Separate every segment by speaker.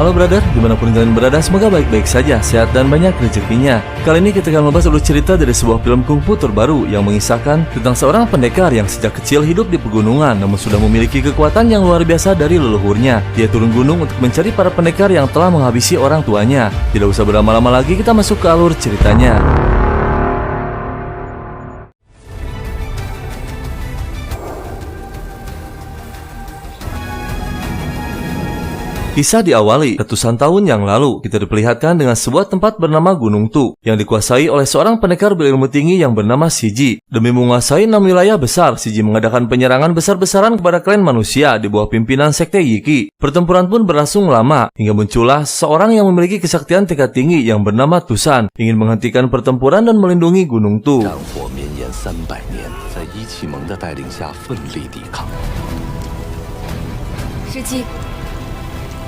Speaker 1: Halo brother, dimanapun kalian berada, semoga baik-baik saja, sehat dan banyak rezekinya. Kali ini kita akan membahas alur cerita dari sebuah film kungfu terbaru yang mengisahkan tentang seorang pendekar yang sejak kecil hidup di pegunungan namun sudah memiliki kekuatan yang luar biasa dari leluhurnya. Dia turun gunung untuk mencari para pendekar yang telah menghabisi orang tuanya. Tidak usah berlama-lama lagi, kita masuk ke alur ceritanya. Kisah diawali ratusan tahun yang lalu. Kita diperlihatkan dengan sebuah tempat bernama Gunung Tu yang dikuasai oleh seorang pendekar berilmu tinggi yang bernama Shiji. Demi menguasai 6 wilayah besar, Shiji mengadakan penyerangan besar-besaran kepada klan manusia di bawah pimpinan sekte Yiki. Pertempuran pun berlangsung lama hingga muncullah seorang yang memiliki kesaktian tingkat tinggi yang bernama Tusan ingin menghentikan pertempuran dan melindungi Gunung Tu.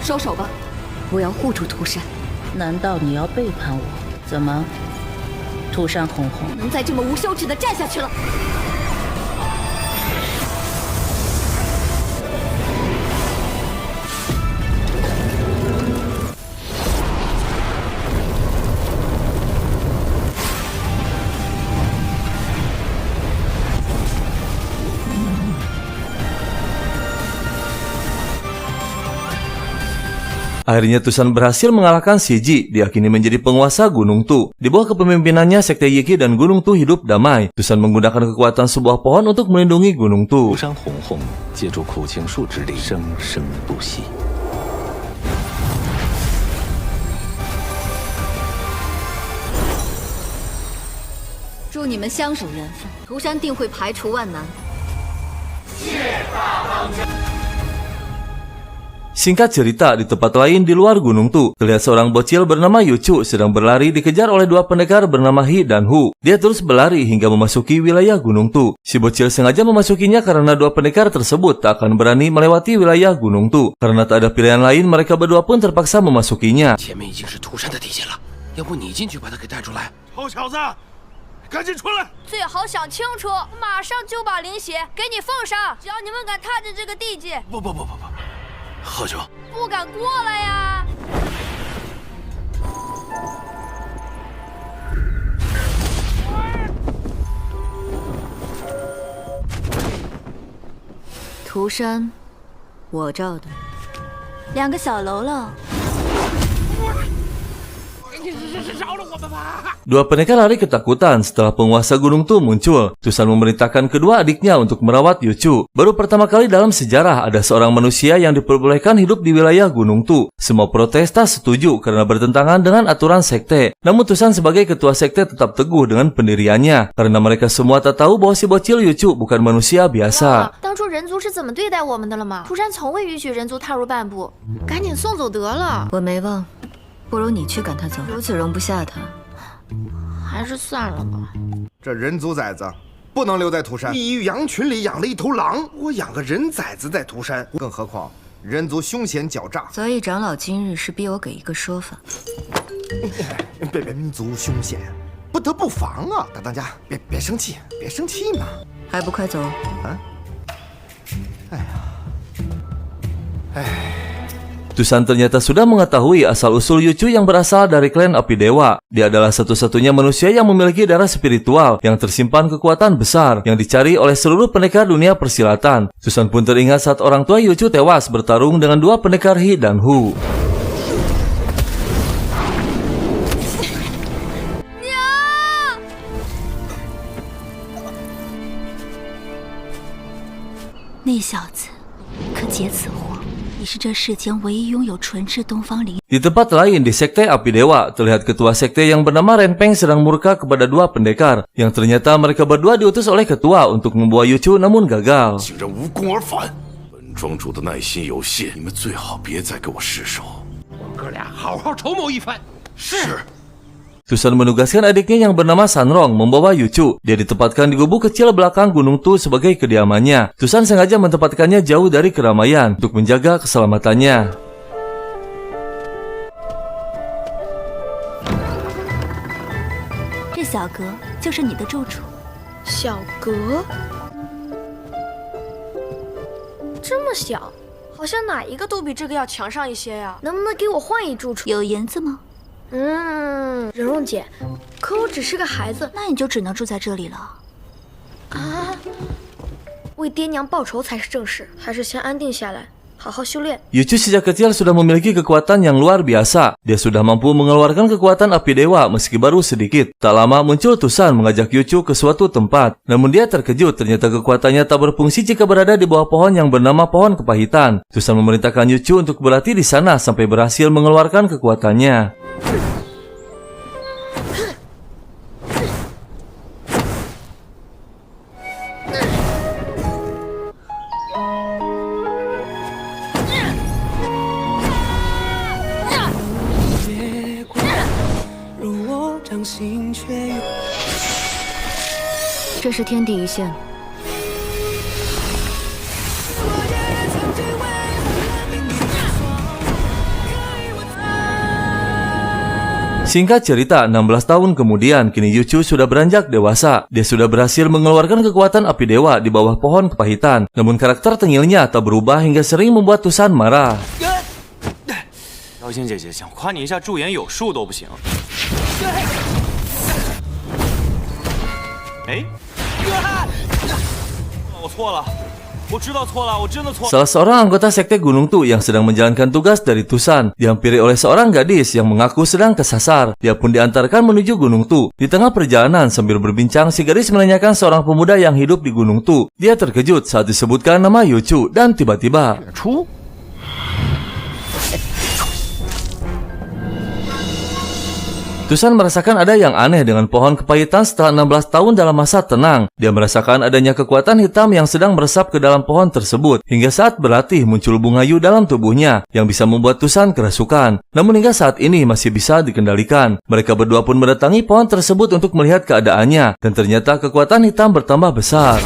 Speaker 2: 收手吧，我要护住涂山。
Speaker 3: 难道你要背叛我？怎么，涂山红红
Speaker 2: 能再这么无休止的战下去了？Akhirnya
Speaker 1: Tusan berhasil mengalahkan Shiji, diakini menjadi penguasa Gunung Tu. Di bawah kepemimpinannya, sekte Yiki dan Gunung Tu hidup damai. Tusan menggunakan kekuatan sebuah pohon untuk melindungi Gunung Tu.
Speaker 2: 祝你们相守缘分，涂山定会排除万难。
Speaker 1: Singkat cerita, di tempat lain di luar Gunung Tu, terlihat seorang bocil bernama Yuchu sedang berlari dikejar oleh dua pendekar bernama Hi dan Hu. Dia terus berlari hingga memasuki wilayah Gunung Tu. Si bocil sengaja memasukinya karena dua pendekar tersebut tak akan berani melewati wilayah Gunung Tu. Karena tak ada pilihan lain, mereka berdua pun terpaksa memasukinya.
Speaker 4: 赶紧出来！
Speaker 5: 最好想清楚，马上就把灵血给你奉上。只要你们敢踏进这个地界，
Speaker 4: 不，贺主，
Speaker 5: 不敢过来呀！
Speaker 2: 涂山，我罩的
Speaker 5: 2个小喽啰。
Speaker 1: Dua pendekar lari ketakutan setelah penguasa Gunung Tu muncul. Tusan memerintahkan kedua adiknya untuk merawat Yuchu. Baru pertama kali dalam sejarah ada seorang manusia yang diperbolehkan hidup di wilayah Gunung Tu. Semua protes tak setuju karena bertentangan dengan aturan sekte. Namun Tusan sebagai ketua sekte tetap teguh dengan pendiriannya karena mereka semua tak tahu bahwa si bocil Yuchu bukan manusia biasa.
Speaker 5: 当初人族是怎么对待我们的了吗？涂山从未允许人族踏入半步，赶紧送走得了。
Speaker 2: 我没忘。 不如你去赶他走，如此容不下他，
Speaker 5: 还是算了吧。
Speaker 4: 这人族崽子不能留在涂山。你羊群里养了一头狼，我养个人崽子在涂山，更何况人族凶险狡诈。
Speaker 2: 所以长老今日是逼我给一个说法。
Speaker 4: 人族凶险，不得不防啊！大当家，别生气，别生气嘛！
Speaker 2: 还不快走！
Speaker 4: 啊！哎呀，哎。
Speaker 1: Tusan ternyata sudah mengetahui asal-usul Yuchu yang berasal dari klan Api Dewa. Dia adalah satu-satunya manusia yang memiliki darah spiritual yang tersimpan kekuatan besar yang dicari oleh seluruh pendekar dunia persilatan. Tusan pun teringat saat orang tua Yuchu tewas bertarung dengan dua pendekar Hi dan Hu. Di tempat lain di sekte Api Dewa, terlihat ketua sekte yang bernama Renpeng sedang murka kepada dua pendekar yang ternyata mereka berdua diutus oleh ketua untuk membawa Yuchu namun gagal. Tusan menugaskan adiknya yang bernama Sanrong membawa Yuchu. Dia ditempatkan di gubuk kecil belakang Gunung Tu sebagai kediamannya. Tusan sengaja menempatkannya jauh dari keramaian untuk menjaga keselamatannya.
Speaker 5: 这小阁就是你的住处。
Speaker 6: 小阁，这么小，
Speaker 5: 好像哪一个都比这个要强上一些呀。能不能给我换一住处？
Speaker 2: 有银子吗？
Speaker 5: 蓉蓉姐，可我只是个孩子。
Speaker 2: 那你就只能住在这里了。
Speaker 5: 啊，为爹娘报仇才是正事，还是先安定下来，好好修炼。
Speaker 1: Yuchu sejak kecil sudah memiliki kekuatan yang luar biasa. Dia sudah mampu mengeluarkan kekuatan api dewa meski baru sedikit. Tak lama muncul Tusan mengajak Yuchu ke suatu tempat. Namun dia terkejut ternyata kekuatannya tak berfungsi jika berada di bawah pohon yang bernama pohon kepahitan. Tusan memerintahkan Yuchu untuk berlatih di sana sampai berhasil mengeluarkan kekuatannya.
Speaker 2: 这是天地一线。
Speaker 1: Singkat cerita, 16 tahun kemudian, kini Yuchu sudah beranjak dewasa. Dia sudah berhasil mengeluarkan kekuatan api dewa di bawah pohon kepahitan. Namun karakter tengilnya tak berubah hingga sering membuat Tusan marah.
Speaker 6: 妖精姐姐想夸你一下驻颜有术都不行。哎，我错了，我知道错了，我真的错了。
Speaker 1: Salah seorang anggota sekte Gunung Tu yang sedang menjalankan tugas dari Tusan dihampiri oleh seorang gadis yang mengaku sedang kesasar. Dia pun diantarkan menuju Gunung Tu. Di tengah perjalanan sambil berbincang, si gadis menanyakan seorang pemuda yang hidup di Gunung Tu. Dia terkejut saat disebutkan nama Yuchu dan tiba-tiba Tusan merasakan ada yang aneh dengan pohon kepahitan setelah 16 tahun dalam masa tenang. Dia merasakan adanya kekuatan hitam yang sedang meresap ke dalam pohon tersebut. Hingga saat berlatih muncul bunga yu dalam tubuhnya yang bisa membuat Tusan kerasukan. Namun hingga saat ini masih bisa dikendalikan. Mereka berdua pun mendatangi pohon tersebut untuk melihat keadaannya. Dan ternyata kekuatan hitam bertambah besar.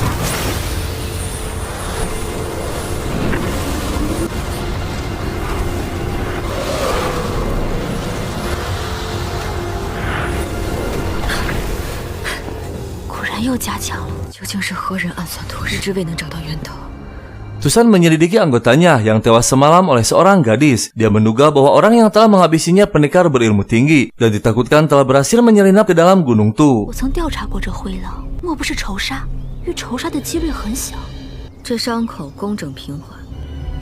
Speaker 1: Tusan menyelidiki anggotanya yang tewas semalam oleh seorang gadis. Dia menduga bahwa orang yang telah menghabisinya pendekar berilmu tinggi dan ditakutkan telah berhasil menyelinap ke dalam Gunung Tu.
Speaker 2: 我曾调查过这灰狼，莫不是仇杀？与仇杀的几率很小。这伤口工整平缓，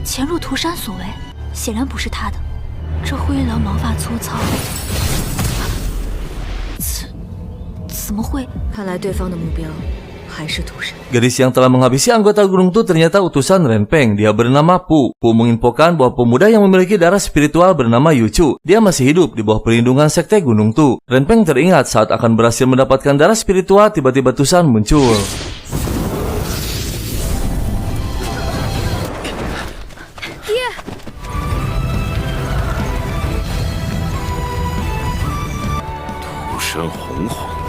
Speaker 2: 潜入涂山所为，显然不是他的。这灰狼毛发粗糙，怎么会？看来对方的目标
Speaker 1: Gadis yang telah menghabisi anggota Gunung Tu ternyata utusan Renpeng. Dia bernama Pu. Pu menginfokan bahwa pemuda yang memiliki darah spiritual bernama Yuchu. Dia masih hidup di bawah perlindungan sekte Gunung Tu. Renpeng teringat saat akan berhasil mendapatkan darah spiritual, tiba-tiba Tusan muncul.
Speaker 6: Tusan Honghong.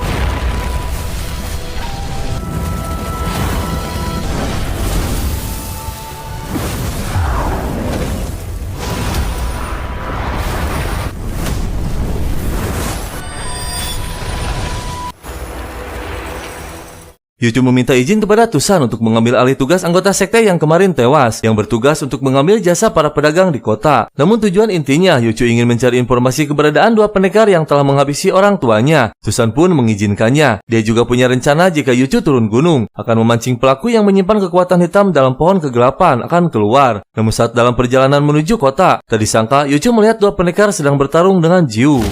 Speaker 1: Yuchu meminta izin kepada Tusan untuk mengambil alih tugas anggota sekte yang kemarin tewas, yang bertugas untuk mengambil jasa para pedagang di kota. Namun tujuan intinya, Yuchu ingin mencari informasi keberadaan dua pendekar yang telah menghabisi orang tuanya. Tusan pun mengizinkannya. Dia juga punya rencana jika Yuchu turun gunung, akan memancing pelaku yang menyimpan kekuatan hitam dalam pohon kegelapan akan keluar. Namun saat dalam perjalanan menuju kota, tak disangka Yuchu melihat dua pendekar sedang bertarung dengan Jiu.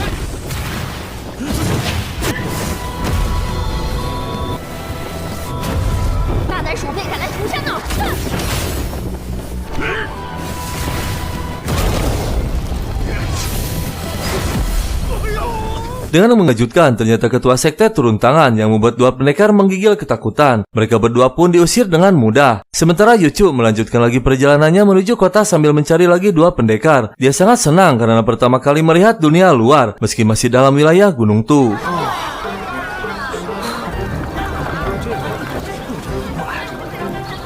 Speaker 1: Dengan mengejutkan, ternyata ketua sekte turun tangan yang membuat dua pendekar menggigil ketakutan. Mereka berdua pun diusir dengan mudah. Sementara Yuchu melanjutkan lagi perjalanannya menuju kota sambil mencari lagi dua pendekar. Dia sangat senang karena pertama kali melihat dunia luar, meski masih dalam wilayah Gunung Tu.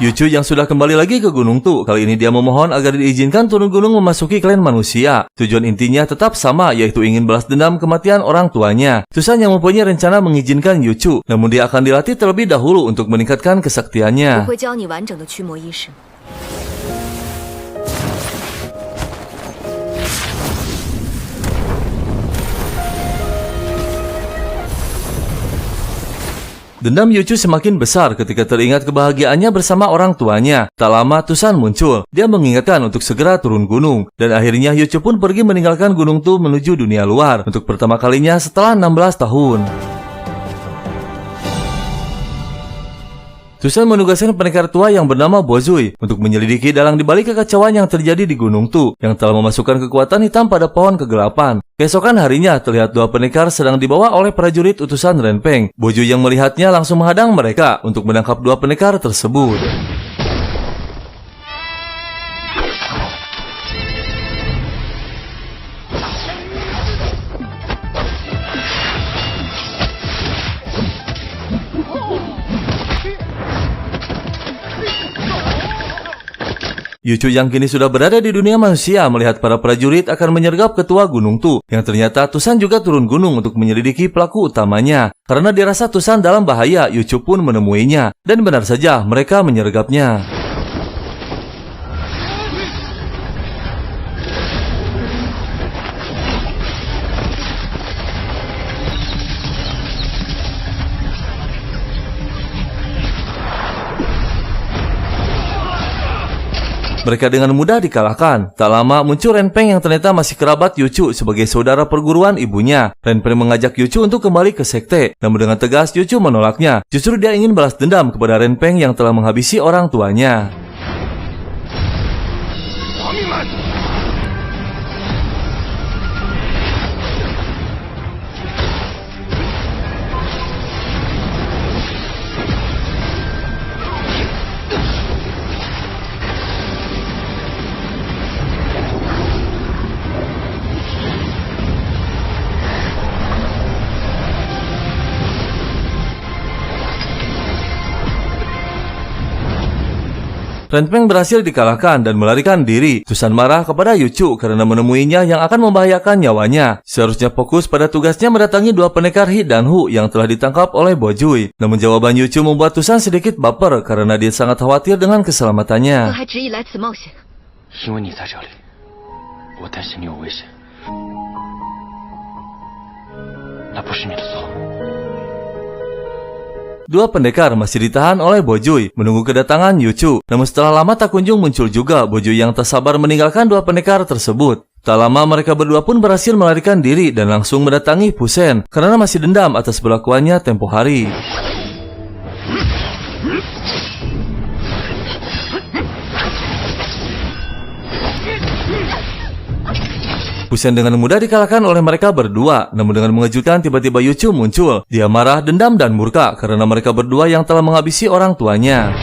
Speaker 1: Yuchu yang sudah kembali lagi ke Gunung Tu, kali ini dia memohon agar diizinkan turun gunung memasuki klan manusia. Tujuan intinya tetap sama, yaitu ingin balas dendam kematian orang tuanya. Tusan yang mempunyai rencana mengizinkan Yuchu, namun dia akan dilatih terlebih dahulu untuk meningkatkan kesaktiannya. Dendam Yuchu semakin besar ketika teringat kebahagiaannya bersama orang tuanya. Tak lama Tusan muncul. Dia mengingatkan untuk segera turun gunung. Dan akhirnya Yuchu pun pergi meninggalkan Gunung Tu menuju dunia luar untuk pertama kalinya setelah 16 tahun. Tusan menugaskan pendekar tua yang bernama Bozui untuk menyelidiki dalang dibalik kekacauan yang terjadi di Gunung Tu yang telah memasukkan kekuatan hitam pada pohon kegelapan. Keesokan harinya terlihat dua pendekar sedang dibawa oleh prajurit utusan Renpeng. Bozui yang melihatnya langsung menghadang mereka untuk menangkap dua pendekar tersebut. Yuchu yang kini sudah berada di dunia manusia melihat para prajurit akan menyergap ketua Gunung Tu, yang ternyata Tusan juga turun gunung untuk menyelidiki pelaku utamanya. Karena dirasa Tusan dalam bahaya, Yuchu pun menemuinya, dan benar saja mereka menyergapnya. Mereka dengan mudah dikalahkan. Tak lama muncul Renpeng yang ternyata masih kerabat Yuchu sebagai saudara perguruan ibunya. Renpeng mengajak Yuchu untuk kembali ke sekte. Namun dengan tegas Yuchu menolaknya. Justru dia ingin balas dendam kepada Renpeng yang telah menghabisi orang tuanya. Renpeng berhasil dikalahkan dan melarikan diri. Tusan marah kepada Yuchu karena menemuinya yang akan membahayakan nyawanya. Seharusnya fokus pada tugasnya mendatangi dua pendekar He dan Hu yang telah ditangkap oleh Bozui. Namun jawaban Yuchu membuat Tusan sedikit baper karena dia sangat khawatir dengan keselamatannya.
Speaker 6: 因为你在这里，我担心你有危险。那不是你的错。
Speaker 1: Dua pendekar masih ditahan oleh Bozui menunggu kedatangan Yuchu. Namun setelah lama tak kunjung muncul juga Bozui yang tak sabar meninggalkan dua pendekar tersebut. Tak lama mereka berdua pun berhasil melarikan diri dan langsung mendatangi Fusen karena masih dendam atas perlakuannya tempo hari. Fusen dengan mudah dikalahkan oleh mereka berdua. Namun dengan mengejutkan tiba-tiba Yuchu muncul. Dia marah, dendam, dan murka karena mereka berdua yang telah menghabisi orang tuanya.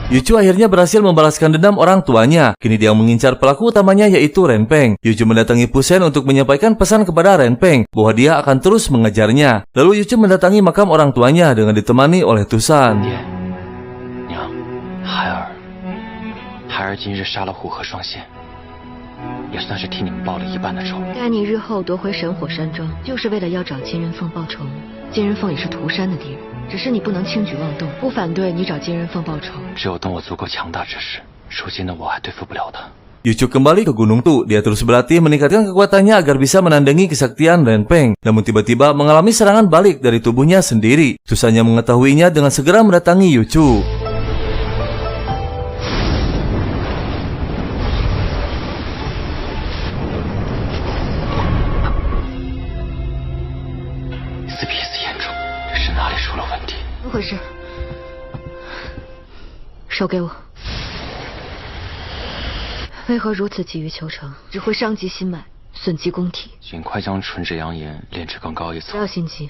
Speaker 1: Yuchu akhirnya berhasil membalaskan dendam orang tuanya. Kini dia mengincar pelaku utamanya yaitu Renpeng. Yuchu mendatangi Fusen untuk menyampaikan pesan kepada Renpeng bahwa dia akan terus mengejarnya. Lalu Yuchu mendatangi makam orang tuanya dengan ditemani oleh Tusan.
Speaker 6: 娘，孩儿今日杀了虎和双仙，也算是替你们报了一半的仇。
Speaker 7: 待你日后夺回神火山庄，就是为了要找金人凤报仇。金人凤也是屠山的敌人。 只是你不能轻举妄动，不反对你找金人凤报仇。
Speaker 6: 只有等我足够强大之时，如今的我还对付不了他。
Speaker 1: Yuchu kembali ke Gunung Tu. Dia terus berlatih meningkatkan kekuatannya agar bisa menandingi kesaktian Renpeng. Namun tiba-tiba mengalami serangan balik dari tubuhnya sendiri. Tusannya mengetahuinya dengan segera mendatangi Yuchu.
Speaker 7: 怎么回事？手给我！为何如此急于求成？只会伤及心脉，损及宫体。
Speaker 6: 尽快将纯脂阳炎炼至更高一层。
Speaker 7: 不要心急。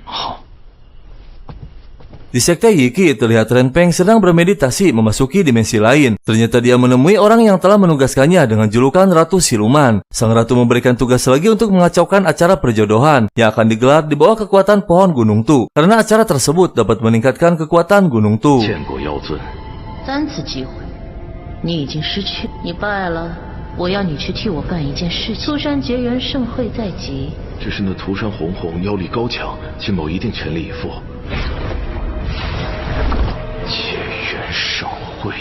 Speaker 6: 好。
Speaker 1: Di sekte Yiki, terlihat Renpeng sedang bermeditasi memasuki dimensi lain. Ternyata dia menemui orang yang telah menugaskannya dengan julukan Ratu Siluman. Sang ratu memberikan tugas lagi untuk mengacaukan acara perjodohan yang akan digelar di bawah kekuatan pohon Gunung Tu. Karena acara tersebut dapat meningkatkan kekuatan Gunung Tu.
Speaker 3: 3次机会，你已经失去，你败了，我要你去替我办一件事情。涂山结缘盛会在即，
Speaker 8: 只是那涂山红红妖力高强，金某一定全力以赴。结缘盛会。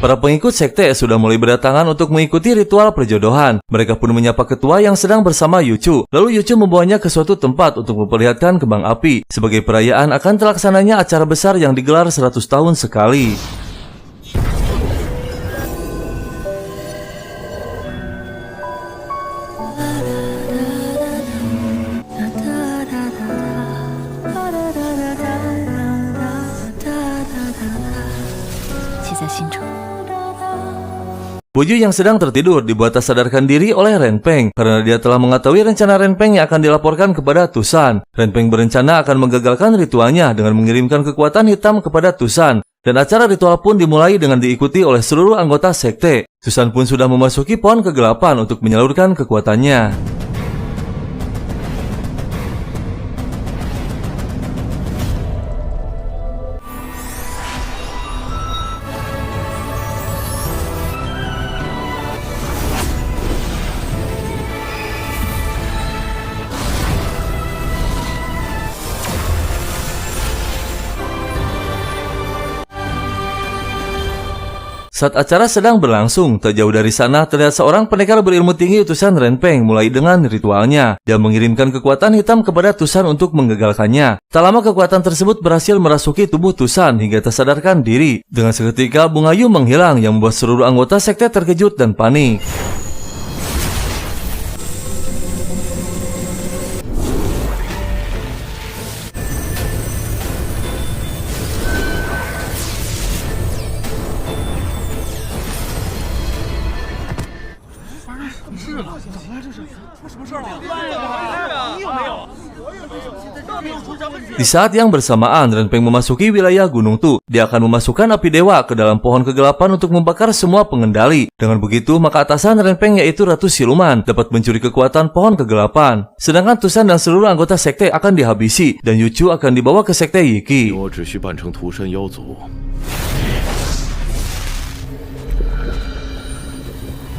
Speaker 1: Para pengikut sekte sudah mulai berdatangan untuk mengikuti ritual perjodohan. Mereka pun menyapa ketua yang sedang bersama Yuchu. Lalu Yuchu membawanya ke suatu tempat untuk memperlihatkan kembang api sebagai perayaan akan terlaksananya acara besar yang digelar 100 tahun sekali. Boju yang sedang tertidur dibuat tak sadarkan diri oleh Renpeng karena dia telah mengetahui rencana Renpeng yang akan dilaporkan kepada Tusan. Renpeng berencana akan menggagalkan ritualnya dengan mengirimkan kekuatan hitam kepada Tusan. Dan acara ritual pun dimulai dengan diikuti oleh seluruh anggota sekte. Tusan pun sudah memasuki pohon kegelapan untuk menyalurkan kekuatannya. Saat acara sedang berlangsung, tak jauh dari sana terlihat seorang pendekar berilmu tinggi utusan Renpeng mulai dengan ritualnya. Dia mengirimkan kekuatan hitam kepada Tusan untuk menggagalkannya. Tak lama kekuatan tersebut berhasil merasuki tubuh Tusan hingga tak sadarkan diri. Dengan seketika bunga Yu menghilang yang membuat seluruh anggota sekte terkejut dan panik. Di saat yang bersamaan, Renpeng memasuki wilayah Gunung Tu. Dia akan memasukkan api dewa ke dalam pohon kegelapan untuk membakar semua pengendali. Dengan begitu, maka atasan Renpeng yaitu Ratu Siluman dapat mencuri kekuatan pohon kegelapan. Sedangkan Tusan dan seluruh anggota sekte akan dihabisi dan Yuchu akan dibawa ke sekte Yiki.
Speaker 8: 我只需扮成涂山妖族，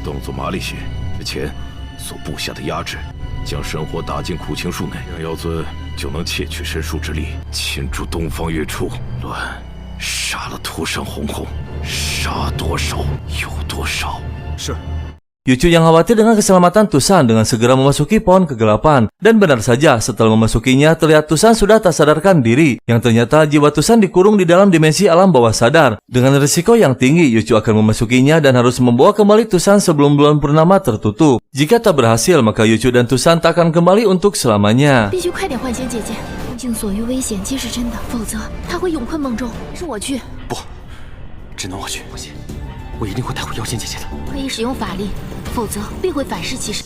Speaker 8: 动作麻利些。之前所布下的压制，将神火打进苦青树内，让妖尊就能窃取神树之力，擒住东方月初。乱，杀了涂山红红，杀多少有多少。是。
Speaker 1: Yuchu yang khawatir dengan keselamatan Tusan dengan segera memasuki pohon kegelapan. Dan benar saja, setelah memasukinya, terlihat Tusan sudah tak sadarkan diri. Yang ternyata jiwa Tusan dikurung di dalam dimensi alam bawah sadar. Dengan risiko yang tinggi, Yuchu akan memasukinya dan harus membawa kembali Tusan sebelum bulan purnama tertutup. Jika tak berhasil, maka Yuchu dan Tusan tak akan kembali untuk selamanya.
Speaker 2: 必须快点唤醒姐姐，梦境所遇危险皆是真的，否则她会永困梦中。是我去，
Speaker 6: 不，只能我去。不行，我一定会带回妖仙姐姐的。
Speaker 2: 可以使用法力，否则必会反噬其身。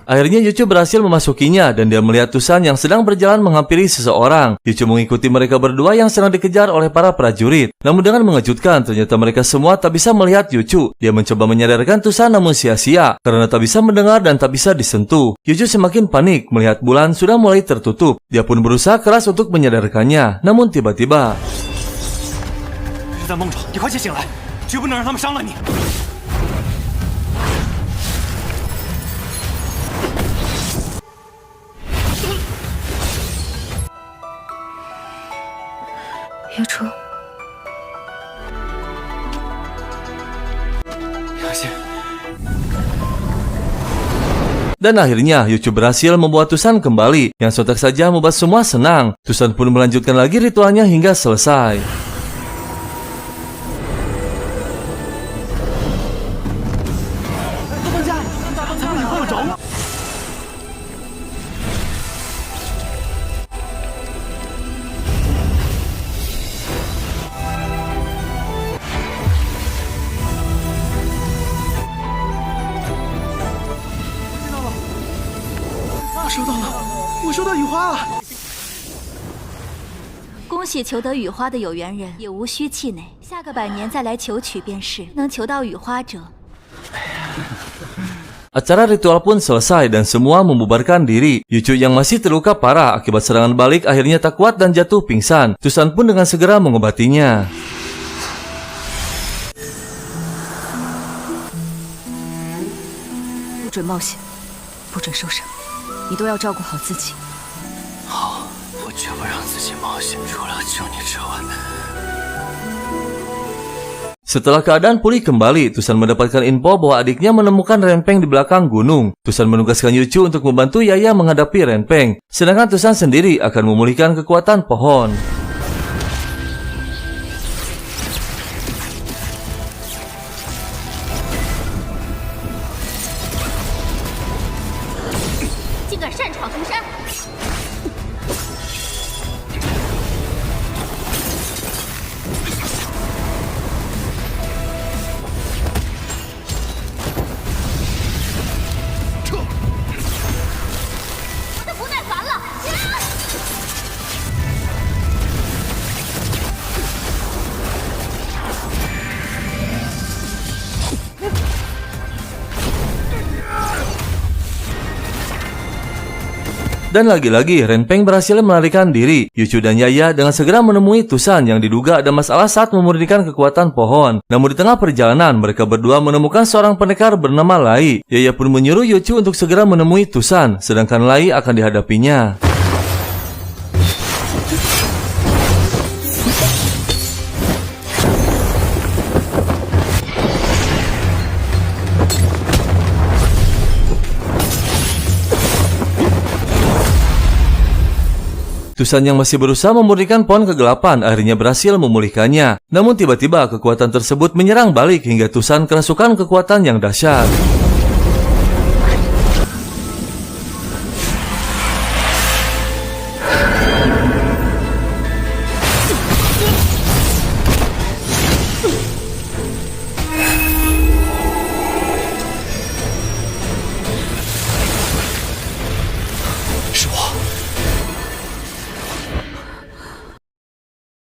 Speaker 1: Akhirnya Yuchu berhasil memasukinya dan dia melihat Tusan yang sedang berjalan menghampiri seseorang. Yuchu mengikuti mereka berdua yang sedang dikejar oleh para prajurit. Namun dengan mengejutkan, ternyata mereka semua tak bisa melihat Yuchu. Dia mencoba menyadarkan Tusan namun sia-sia karena tak bisa mendengar dan tak bisa disentuh. Yuchu semakin panik melihat bulan sudah mulai tertutup. Dia pun berusaha keras untuk menyadarkannya. Namun tiba-tiba
Speaker 6: 是在梦中，你快些醒来，绝不能让他们伤了你。
Speaker 2: 月初，
Speaker 6: 妖仙，
Speaker 1: dan akhirnya Yuchu berhasil membawa Tusan kembali. Yang sontak saja membuat semua senang. Tusan pun melanjutkan lagi ritualnya hingga selesai.
Speaker 9: 收到雨花了。
Speaker 2: 恭喜求得雨花的有缘人，也无需气馁，下个100年再来求取便是。能求到雨花者。
Speaker 1: Acara ritual pun selesai dan semua membubarkan diri. Yucu yang masih terluka parah akibat serangan balik akhirnya tak kuat dan jatuh pingsan. Tusan pun dengan segera mengobatinya.
Speaker 2: 不准冒险，不准受伤，你都要照顾好自己。
Speaker 6: 好，我绝不让自己冒险，除了救你之外。
Speaker 1: Setelah keadaan pulih kembali, Tusan mendapatkan info bahwa adiknya menemukan Renpeng di belakang gunung. Tusan menugaskan Yuchu untuk membantu Yaya menghadapi Renpeng, sedangkan Tusan sendiri akan memulihkan kekuatan pohon. Dan lagi-lagi Renpeng berhasil melarikan diri. Yuchu dan Yaya dengan segera menemui Tusan yang diduga ada masalah saat memurnikan kekuatan pohon. Namun di tengah perjalanan mereka berdua menemukan seorang pendekar bernama Lai. Yaya pun menyuruh Yuchu untuk segera menemui Tusan, sedangkan Lai akan dihadapinya. Tusan yang masih berusaha memurnikan pohon kegelapan akhirnya berhasil memulihkannya. Namun tiba-tiba kekuatan tersebut menyerang balik hingga Tusan kerasukan kekuatan yang dahsyat.